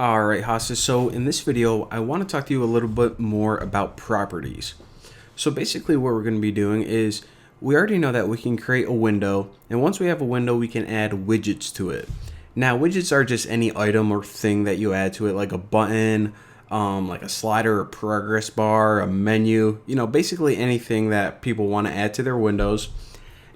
Alright, Hasa, so in this video, I want to talk to you a little bit more about properties. So basically what we're going to be doing is, we already know that we can create a window, and once we have a window, we can add widgets to it. Now, widgets are just any item or thing that you add to it, like a button, like a slider, a progress bar, a menu, basically anything that people want to add to their windows.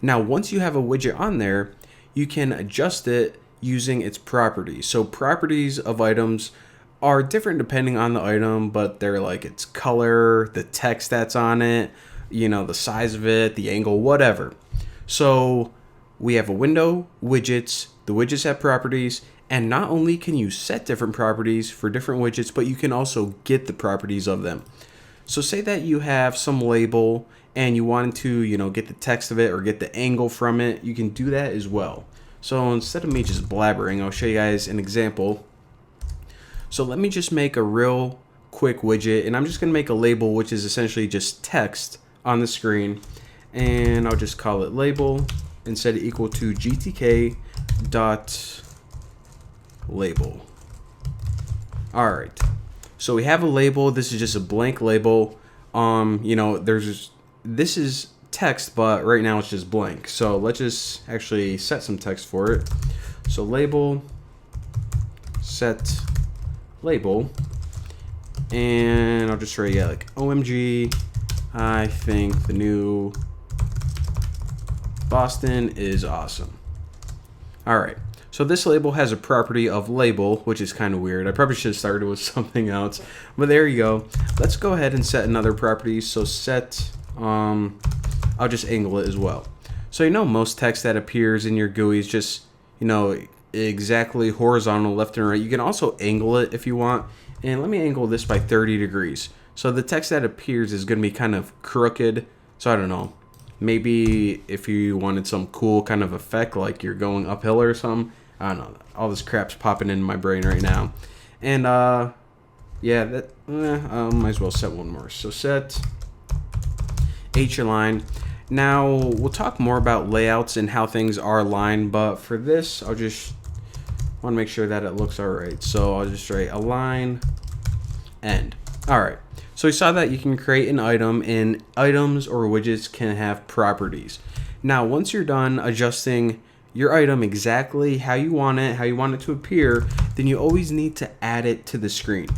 Now, once you have a widget on there, you can adjust it using its properties. So properties of items are different depending on the item, but they're like its color, the text that's on it, the size of it, the angle, whatever. So we have a window, widgets, the widgets have properties, and not only can you set different properties for different widgets, but you can also get the properties of them. So say that you have some label and you want to, get the text of it or get the angle from it, you can do that as well. So instead of me just blabbering, I'll show you guys an example. So let me just make a real quick widget, and I'm just going to make a label, which is essentially just text on the screen. And I'll just call it label and set it equal to GTK dot label. All right. So we have a label. This is just a blank label. This is text, but right now it's just blank. So let's just actually set some text for it. So label, set label, and I'll just write like OMG, I think the new Boston is awesome. All right. So this label has a property of label, which is kind of weird. I probably should have started with something else, but there you go. Let's go ahead and set another property. So set, I'll just angle it as well. So most text that appears in your GUI is just, exactly horizontal, left and right. You can also angle it if you want. And let me angle this by 30 degrees. So the text that appears is going to be kind of crooked. So I don't know. Maybe if you wanted some cool kind of effect, like you're going uphill or something. I don't know. All this crap's popping in my brain right now. And yeah, might as well set one more. So set H-align. Now we'll talk more about layouts and how things are aligned, but for this I'll just want to make sure that it looks all right. So I'll just write align end. All right. So we saw that you can create an item, and items or widgets can have properties. Now, once you're done adjusting your item exactly how you want it to appear, then you always need to add it to the screen.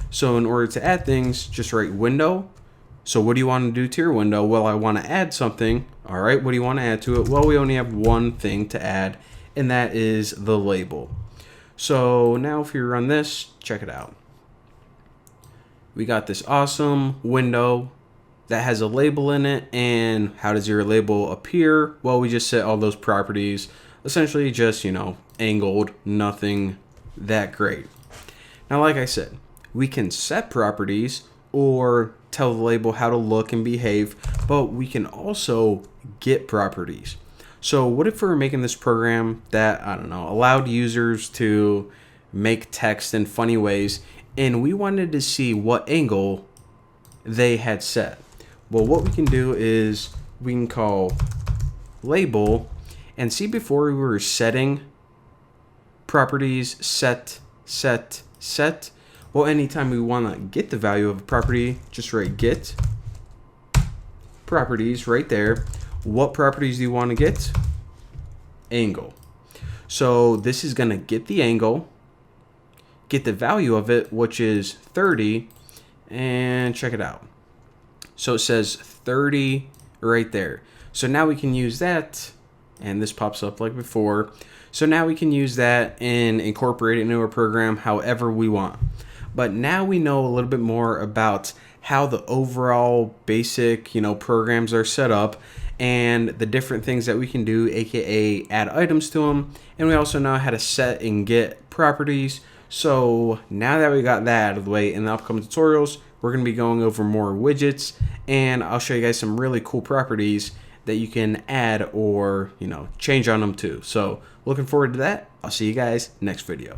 So in order to add things, just write window. So what do you want to do to your window? Well, I want to add something. All right, what do you want to add to it? Well, we only have one thing to add, and that is the label. So now if you run this, check it out. We got this awesome window that has a label in it. And how does your label appear? Well, we just set all those properties, essentially just, angled, nothing that great. Now, like I said, we can set properties or tell the label how to look and behave, but we can also get properties. So what if we were making this program that, allowed users to make text in funny ways, and we wanted to see what angle they had set? Well, what we can do is we can call label, and see, before we were setting properties, set. Well, anytime we want to get the value of a property, just write get properties right there. What properties do you want to get? Angle. So this is going to get the angle, get the value of it, which is 30, and check it out. So it says 30 right there. So now we can use that, and this pops up like before. So now we can use that and incorporate it into our program however we want. But now we know a little bit more about how the overall basic, programs are set up, and the different things that we can do, aka add items to them. And we also know how to set and get properties. So now that we got that out of the way, in the upcoming tutorials, we're going to be going over more widgets, and I'll show you guys some really cool properties that you can add or, change on them too. So looking forward to that. I'll see you guys next video.